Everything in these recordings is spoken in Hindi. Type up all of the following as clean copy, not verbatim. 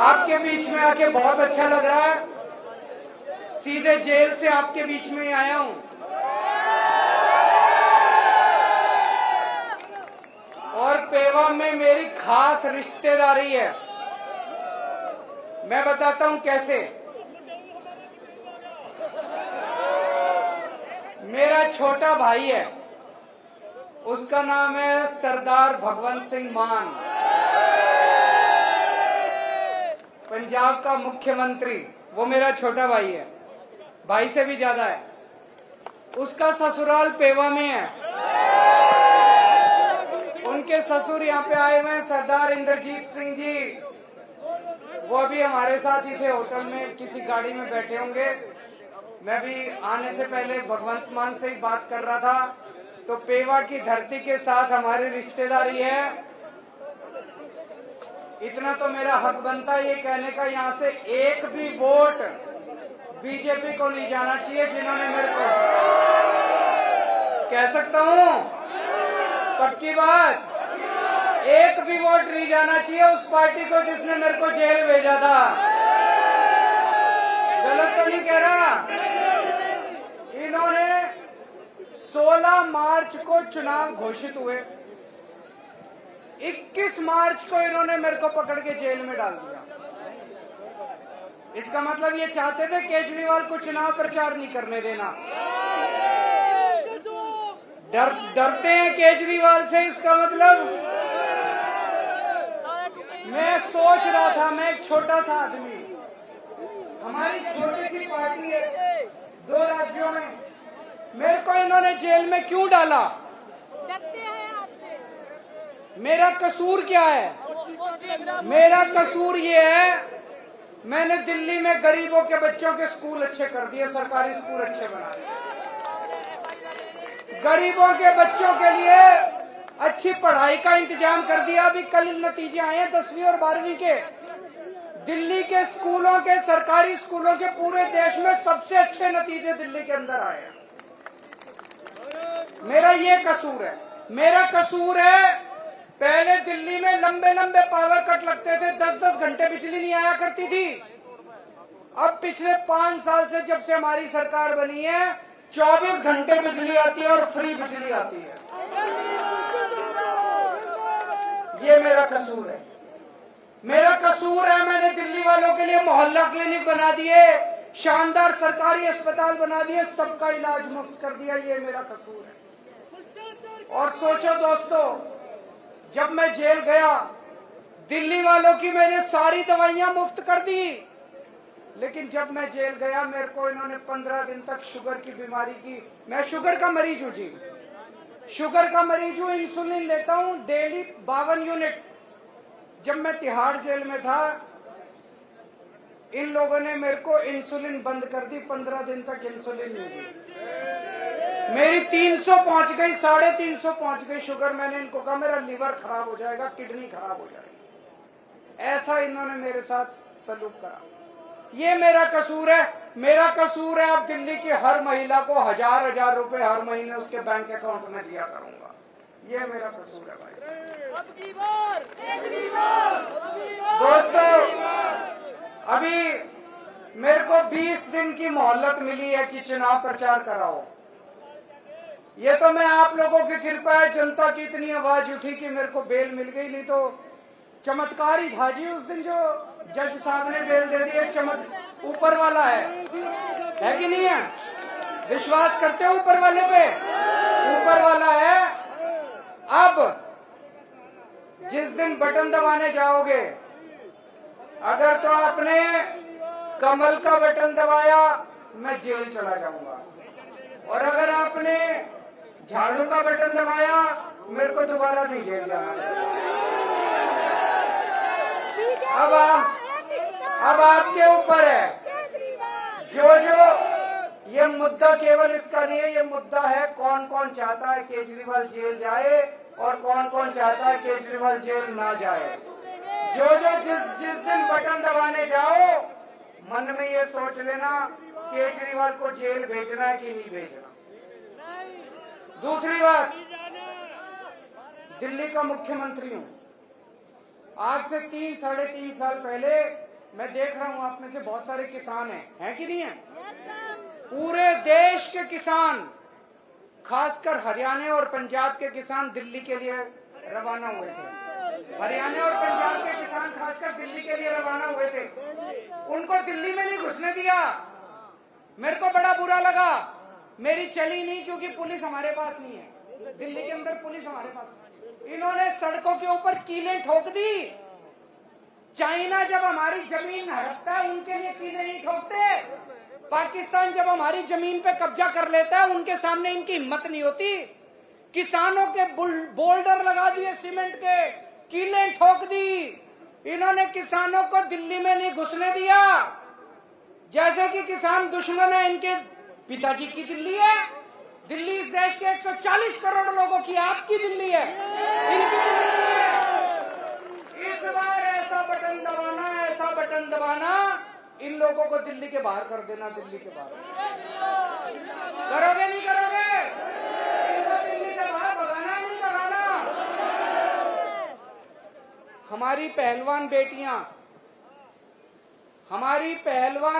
आपके बीच में आके बहुत अच्छा लग रहा है। सीधे जेल से आपके बीच में ही आया हूं और पेवा में मेरी खास रिश्तेदारी है। मैं बताता हूं कैसे। मेरा छोटा भाई है, उसका नाम है सरदार भगवंत सिंह मान, पंजाब का मुख्यमंत्री। वो मेरा छोटा भाई है, भाई से भी ज्यादा है। उसका ससुराल पेवा में है। उनके ससुर यहाँ पे आए हुए हैं, सरदार इंद्रजीत सिंह जी। वो भी हमारे साथ ही थे, होटल में किसी गाड़ी में बैठे होंगे। मैं भी आने से पहले भगवंत मान से ही बात कर रहा था। तो पेवा की धरती के साथ हमारी रिश्तेदारी है। इतना तो मेरा हक बनता है ये कहने का, यहाँ से एक भी वोट बीजेपी को नहीं जाना चाहिए। जिन्होंने मेरे को, कह सकता हूँ पक्की बात, एक भी वोट नहीं जाना चाहिए उस पार्टी को जिसने मेरे को जेल भेजा था। गलत तो नहीं कह रहा। इन्होंने 16 मार्च को चुनाव घोषित हुए, 21 मार्च को इन्होंने मेरे को पकड़ के जेल में डाल दिया। इसका मतलब ये चाहते थे केजरीवाल को चुनाव प्रचार नहीं करने देना। डरते हैं केजरीवाल से। इसका मतलब मैं सोच रहा था, मैं एक छोटा सा आदमी, हमारी छोटी सी पार्टी है 2 राज्यों में, मेरे को इन्होंने जेल में क्यों डाला? मेरा कसूर क्या है? मेरा कसूर ये है, मैंने दिल्ली में गरीबों के बच्चों के स्कूल अच्छे कर दिए, सरकारी स्कूल अच्छे बना दिए। गरीबों के बच्चों के लिए अच्छी पढ़ाई का इंतजाम कर दिया। अभी कल नतीजे आए हैं 10वीं और 12वीं के। दिल्ली के स्कूलों के, सरकारी स्कूलों के पूरे देश में सबसे अच्छे नतीजे दिल्ली के अंदर आए हैं। मेरा ये कसूर है। मेरा कसूर है, पहले दिल्ली में लंबे लंबे पावर कट लगते थे, 10-10 घंटे बिजली नहीं आया करती थी। अब पिछले 5 साल से जब से हमारी सरकार बनी है, 24 घंटे बिजली आती है और फ्री बिजली आती है। ये मेरा कसूर है। मेरा कसूर है, मैंने दिल्ली वालों के लिए मोहल्ला क्लिनिक बना दिए, शानदार सरकारी अस्पताल बना दिए, सबका इलाज मुफ्त कर दिया। ये मेरा कसूर है। और सोचो दोस्तों, जब मैं जेल गया, दिल्ली वालों की मैंने सारी दवाइयां मुफ्त कर दी, लेकिन जब मैं जेल गया मेरे को इन्होंने 15 दिन तक शुगर की बीमारी की। मैं शुगर का मरीज हूं जी, शुगर का मरीज हूं, इंसुलिन लेता हूं डेली 52 यूनिट। जब मैं तिहाड़ जेल में था, इन लोगों ने मेरे को इंसुलिन बंद कर दी, 15 दिन तक इंसुलिन नहीं दी। मेरी 300 पहुंच गई, 350 पहुंच गई शुगर। मैंने इनको कहा मेरा लीवर खराब हो जाएगा, किडनी खराब हो जाएगी। ऐसा इन्होंने मेरे साथ सलूक करा। ये मेरा कसूर है। मेरा कसूर है, अब दिल्ली की हर महिला को 1000-1000 रुपए हर महीने उसके बैंक अकाउंट में दिया करूंगा। ये मेरा कसूर है भाई। दोस्तों, अभी मेरे को 20 दिन की मोहलत मिली है कि चुनाव प्रचार कराओ। ये तो मैं आप लोगों की कृपा है, जनता की इतनी आवाज उठी कि मेरे को बेल मिल गई। नहीं तो चमत्कार ही था जी उस दिन, जो जज साहब ने बेल दे दी है। ऊपर वाला है कि नहीं है? विश्वास करते हो ऊपर वाले पे? ऊपर वाला है। अब जिस दिन बटन दबाने जाओगे, अगर तो आपने कमल का बटन दबाया, मैं जेल चला जाऊंगा। और अगर आपने झाड़ू का बटन दबाया, मेरे को दोबारा नहीं जेल जाना। अब आपके ऊपर है। जो ये मुद्दा केवल इसका नहीं है, ये मुद्दा है कौन कौन चाहता है केजरीवाल जेल जाए और कौन कौन चाहता है केजरीवाल जेल ना जाए। जो जिस दिन बटन दबाने जाओ, मन में ये सोच लेना केजरीवाल को जेल भेजना है कि नहीं भेजना। दूसरी बात, दिल्ली का मुख्यमंत्री हूं। आज से 3-3.5 साल पहले मैं देख रहा हूं आप में से बहुत सारे किसान हैं कि नहीं है? पूरे देश के किसान, खासकर हरियाणा और पंजाब के किसान दिल्ली के लिए रवाना हुए थे। हरियाणा और पंजाब के किसान खासकर दिल्ली के लिए रवाना हुए थे। उनको दिल्ली में नहीं घुसने दिया। मेरे को बड़ा बुरा लगा। मेरी चली नहीं क्योंकि पुलिस हमारे पास नहीं है। दिल्ली के अंदर पुलिस हमारे पास। इन्होंने सड़कों के ऊपर कीलें ठोक दी। चाइना जब हमारी जमीन हड़पता है उनके लिए कीलें नहीं ठोकते। पाकिस्तान जब हमारी जमीन पे कब्जा कर लेता है उनके सामने इनकी हिम्मत नहीं होती। किसानों के बोल्डर लगा दिए सीमेंट के, कीलें ठोक दी। इन्होंने किसानों को दिल्ली में नहीं घुसने दिया। जैसे कि किसान दुश्मन है, इनके पिताजी की दिल्ली है। दिल्ली इस देश के 140 करोड़ लोगों की आपकी दिल्ली है, इनकी दिल्ली है। इस बार ऐसा बटन दबाना इन लोगों को दिल्ली के बाहर कर देना। दिल्ली के बाहर करोगे नहीं करोगे? इनको दिल्ली से बाहर भगाना नहीं भगाना? हमारी पहलवान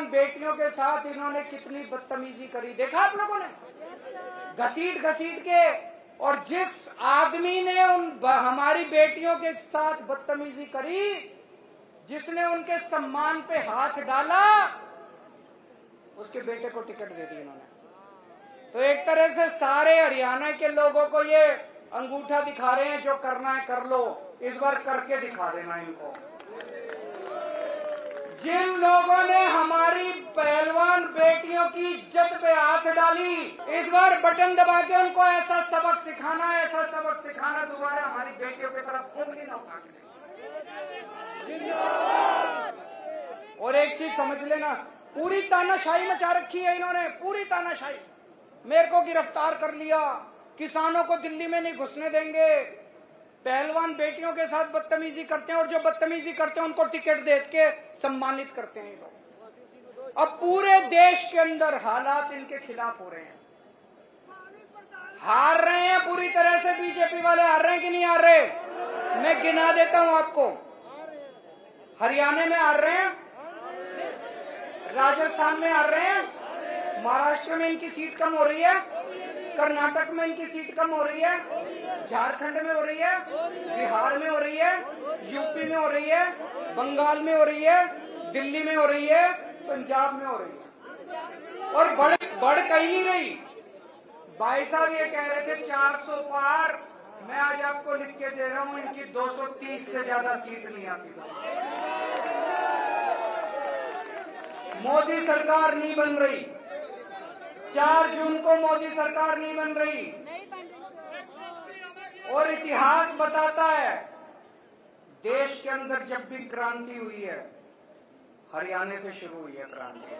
बेटियों के साथ इन्होंने कितनी बदतमीजी करी, देखा आप लोगों ने? घसीट के। और जिस आदमी ने हमारी बेटियों के साथ बदतमीजी करी, जिसने उनके सम्मान पे हाथ डाला, उसके बेटे को टिकट दे दी इन्होंने। तो एक तरह से सारे हरियाणा के लोगों को ये अंगूठा दिखा रहे हैं, जो करना है कर लो, इस बार करके दिखा देना इनको। जिन लोगों ने हमारी पहलवान बेटियों की इज्जत पे हाथ डाली, इस बार बटन दबा के उनको ऐसा सबक सिखाना दोबारा हमारी बेटियों की तरफ उंगली न उठा के। और एक चीज समझ लेना, पूरी तानाशाही मचा रखी है इन्होंने, पूरी तानाशाही। मेरे को गिरफ्तार कर लिया, किसानों को दिल्ली में नहीं घुसने देंगे, पहलवान बेटियों के साथ बदतमीजी करते हैं, और जो बदतमीजी करते हैं उनको टिकट दे के सम्मानित करते हैं लोग। अब पूरे देश के अंदर हालात इनके खिलाफ हो रहे हैं। हार रहे हैं पूरी तरह से, बीजेपी वाले हार रहे हैं कि नहीं हार रहे? मैं गिना देता हूं आपको। हरियाणा में हार रहे हैं, राजस्थान में हार रहे हैं, महाराष्ट्र में इनकी सीट कम हो रही है, कर्नाटक में इनकी सीट कम हो रही है, झारखंड में हो रही है, बिहार में हो रही है, यूपी में हो रही है, बंगाल में हो रही है, दिल्ली में हो रही है, पंजाब में हो रही है। और बढ़ कहीं नहीं रही। भाई साहब ये कह रहे थे 400 पार, मैं आज आपको लिख के दे रहा हूं इनकी 230 से ज्यादा सीट नहीं आती। मोदी सरकार नहीं बन रही। 4 जून को मोदी सरकार नहीं बन रही। और इतिहास बताता है, देश के अंदर जब भी क्रांति हुई है, हरियाणा से शुरू हुई है क्रांति।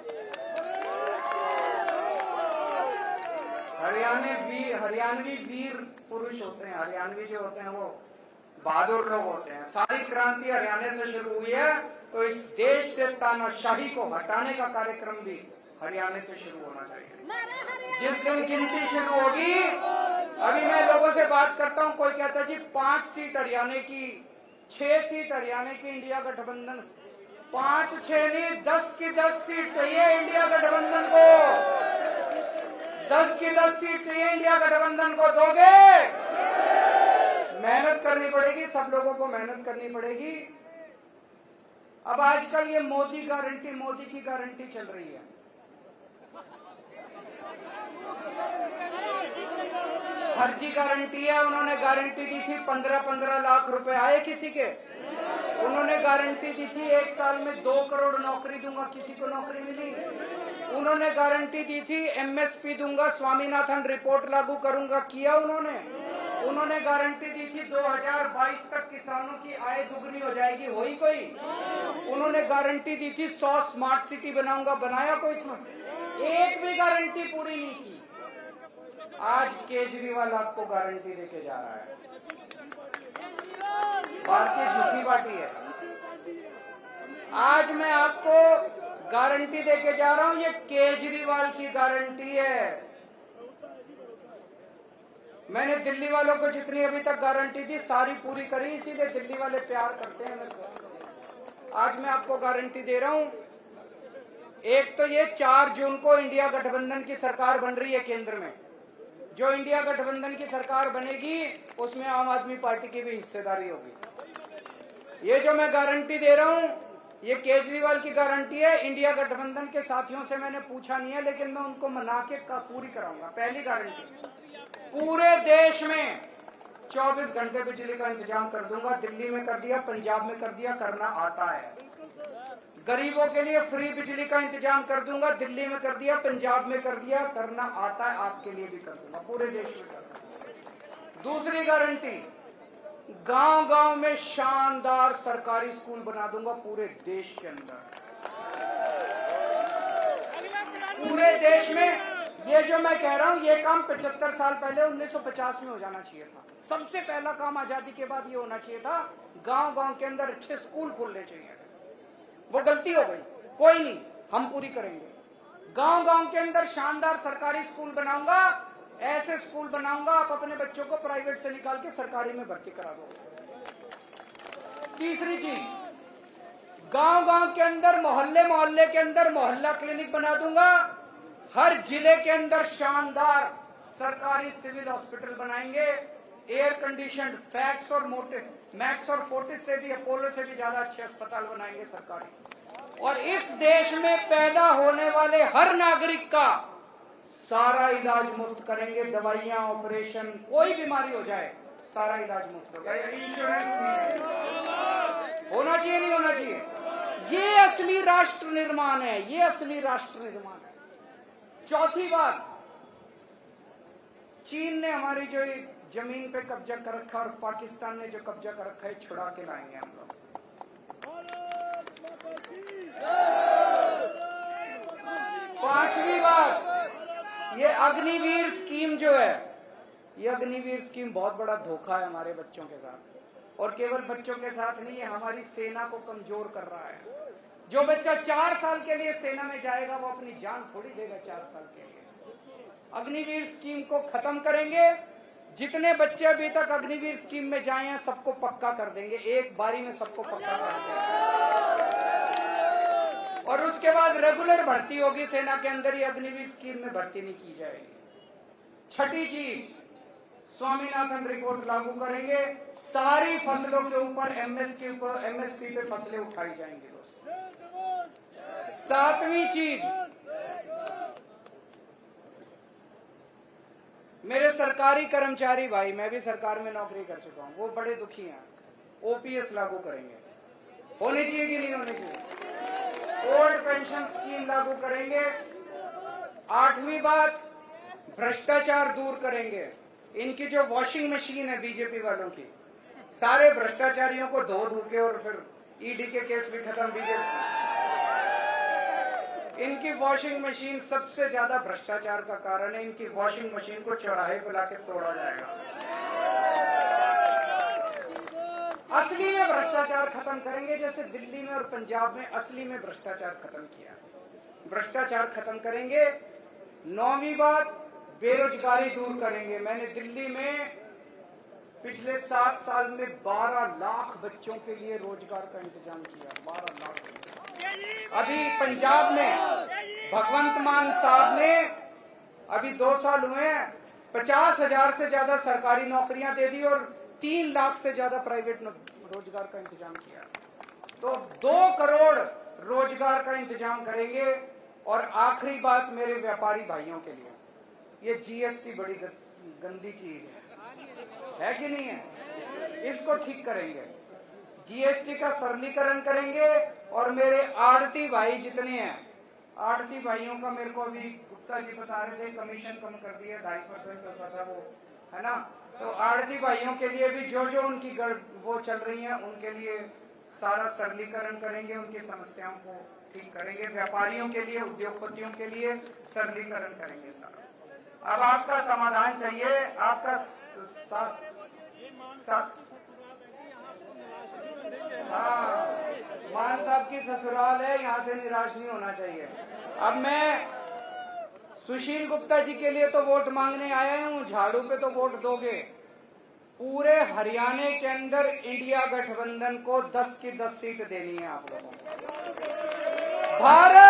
हरियाणवी वीर पुरुष होते हैं, हरियाणवी जो होते हैं वो बहादुर लोग होते हैं। सारी क्रांति हरियाणा से शुरू हुई है, तो इस देश से तानाशाही को हटाने का कार्यक्रम भी हरियाणा से शुरू होना चाहिए। जिस दिन गिनती शुरू होगी, अभी मैं लोगों से बात करता हूं, कोई कहता है जी 5 सीट हरियाणा की, 6 सीट हरियाणा की इंडिया गठबंधन। 5 6 नहीं, 10 की 10 सीट चाहिए इंडिया गठबंधन को। 10 की 10 सीट चाहिए इंडिया गठबंधन को। दोगे? मेहनत करनी पड़ेगी, सब लोगों को मेहनत करनी पड़ेगी। अब आजकल ये मोदी की गारंटी चल रही है। फर्जी गारंटी है। उन्होंने गारंटी दी थी 15-15 लाख रुपए आए किसी के। उन्होंने गारंटी दी थी 1 साल में 2 करोड़ नौकरी दूंगा, किसी को नौकरी मिली? उन्होंने गारंटी दी थी एमएसपी दूंगा, स्वामीनाथन रिपोर्ट लागू करूंगा, किया उन्होंने गारंटी दी थी 2022 तक किसानों की आय दुगनी हो जाएगी, हुई कोई? उन्होंने गारंटी दी थी 100 स्मार्ट सिटी बनाऊंगा, बनाया कोई? इसमें एक भी गारंटी पूरी नहीं की। आज केजरीवाल आपको गारंटी देके जा रहा है। भारतीय झूठी पार्टी है। आज मैं आपको गारंटी देके जा रहा हूं, ये केजरीवाल की गारंटी है। मैंने दिल्ली वालों को जितनी अभी तक गारंटी दी सारी पूरी करी, इसीलिए दिल्ली वाले प्यार करते हैं मेरे को। आज मैं आपको गारंटी दे रहा हूं, एक तो ये 4 जून को इंडिया गठबंधन की सरकार बन रही है केंद्र में। जो इंडिया गठबंधन की सरकार बनेगी उसमें आम आदमी पार्टी की भी हिस्सेदारी होगी। ये जो मैं गारंटी दे रहा हूं ये केजरीवाल की गारंटी है। इंडिया गठबंधन के साथियों से मैंने पूछा नहीं है, लेकिन मैं उनको मना के पूरी कराऊंगा। पहली गारंटी, पूरे देश में 24 घंटे बिजली का इंतजाम कर दूंगा। दिल्ली में कर दिया, पंजाब में कर दिया, करना आता है। गरीबों के लिए फ्री बिजली का इंतजाम कर दूंगा। दिल्ली में कर दिया, पंजाब में कर दिया, करना आता है। आपके लिए भी कर दूंगा, पूरे देश में कर दूंगा। दूसरी गारंटी, गांव गांव में शानदार सरकारी स्कूल बना दूंगा पूरे देश के अंदर। पूरे देश में ये जो मैं कह रहा हूं ये काम 75 साल पहले 1950 में हो जाना चाहिए था। सबसे पहला काम आजादी के बाद ये होना चाहिए था, गांव गांव के अंदर अच्छे स्कूल खोलने चाहिए। वो गलती हो गई, कोई नहीं, हम पूरी करेंगे। गांव गांव के अंदर शानदार सरकारी स्कूल बनाऊंगा। ऐसे स्कूल बनाऊंगा आप अपने बच्चों को प्राइवेट से निकाल के सरकारी में भर्ती करा दो। तीसरी चीज, गांव गांव के अंदर मोहल्ले मोहल्ले के अंदर मोहल्ला क्लिनिक बना दूंगा। हर जिले के अंदर शानदार सरकारी सिविल हॉस्पिटल बनाएंगे। एयर कंडीशन, फैक्स और मैक्स और फोर्टिस से भी, अपोलो से भी ज्यादा अच्छे अस्पताल बनाएंगे सरकारी। और इस देश में पैदा होने वाले हर नागरिक का सारा इलाज मुफ्त करेंगे। दवाइयां, ऑपरेशन, कोई बीमारी हो जाए सारा इलाज मुफ्त होगा। इंश्योरेंस होना चाहिए, नहीं होना चाहिए? ये असली राष्ट्र निर्माण है, ये असली राष्ट्र निर्माण है। चौथी बात, चीन ने हमारी जो जमीन पे कब्जा कर रखा और पाकिस्तान ने जो कब्जा कर रखा है छुड़ा के लाएंगे हम लोग। पांचवी बात, ये अग्निवीर स्कीम जो है, ये अग्निवीर स्कीम बहुत बड़ा धोखा है हमारे बच्चों के साथ। और केवल बच्चों के साथ नहीं, ये हमारी सेना को कमजोर कर रहा है। जो बच्चा 4 साल के लिए सेना में जाएगा वो अपनी जान थोड़ी देगा 4 साल के लिए। अग्निवीर स्कीम को खत्म करेंगे। जितने बच्चे अभी तक अग्निवीर स्कीम में जाए हैं सबको पक्का कर देंगे, एक बारी में सबको पक्का कर देंगे। और उसके बाद रेगुलर भर्ती होगी सेना के अंदर, ही अग्निवीर स्कीम में भर्ती नहीं की जाएगी। छठी चीज, स्वामीनाथन रिपोर्ट लागू करेंगे। सारी फसलों के ऊपर एमएसपी पे फसलें उठाई जाएंगी दोस्तों। सातवीं चीज, मेरे सरकारी कर्मचारी भाई, मैं भी सरकार में नौकरी कर चुका हूं, वो बड़े दुखी हैं। ओपीएस लागू करेंगे, होनी चाहिए कि नहीं होनी चाहिए? ओल्ड पेंशन स्कीम लागू करेंगे। 8वीं बात, भ्रष्टाचार दूर करेंगे। इनकी जो वॉशिंग मशीन है बीजेपी वालों की, सारे भ्रष्टाचारियों को धो धो के, और फिर ईडी के केस भी खत्म। बीजेपी इनकी वॉशिंग मशीन सबसे ज्यादा भ्रष्टाचार का कारण है। इनकी वॉशिंग मशीन को चौराहे पर लाके तोड़ा जाएगा। असली में भ्रष्टाचार खत्म करेंगे, जैसे दिल्ली में और पंजाब में असली में भ्रष्टाचार खत्म किया। भ्रष्टाचार खत्म करेंगे। 9वीं बात, बेरोजगारी दूर करेंगे। मैंने दिल्ली में पिछले 7 साल में 12 लाख बच्चों के लिए रोजगार का इंतजाम किया। 12 लाख। अभी पंजाब में भगवंत मान साहब ने अभी 2 साल हुए हैं 50,000 से ज्यादा सरकारी नौकरियां दे दी और 3 लाख से ज्यादा प्राइवेट रोजगार का इंतजाम किया। तो 2 करोड़ रोजगार का इंतजाम करेंगे। और आखिरी बात मेरे व्यापारी भाइयों के लिए, ये जीएसटी बड़ी गंदी चीज है कि नहीं है? इसको ठीक करेंगे। जीएसटी का सरलीकरण करेंगे। और मेरे आड़ती भाई जितने हैं, आड़ती भाइयों का मेरे को अभी गुप्ता जी बता रहे थे कमीशन कम कर दिया, 2.5% होता था वो, है ना? तो आड़ती भाइयों के लिए भी जो जो उनकी वो चल रही है उनके लिए सारा सरलीकरण करेंगे, उनकी समस्याओं को ठीक करेंगे। व्यापारियों के लिए, उद्योगपतियों के लिए सरलीकरण करेंगे सारा। अब आपका समाधान चाहिए, आपका साथ। हाँ, मान साहब की ससुराल है, यहाँ से निराश नहीं होना चाहिए। अब मैं सुशील गुप्ता जी के लिए तो वोट मांगने आया हूँ, झाड़ू पे तो वोट दोगे, पूरे हरियाणा के अंदर इंडिया गठबंधन को 10 की 10 सीट देनी है आप लोगों को। भारत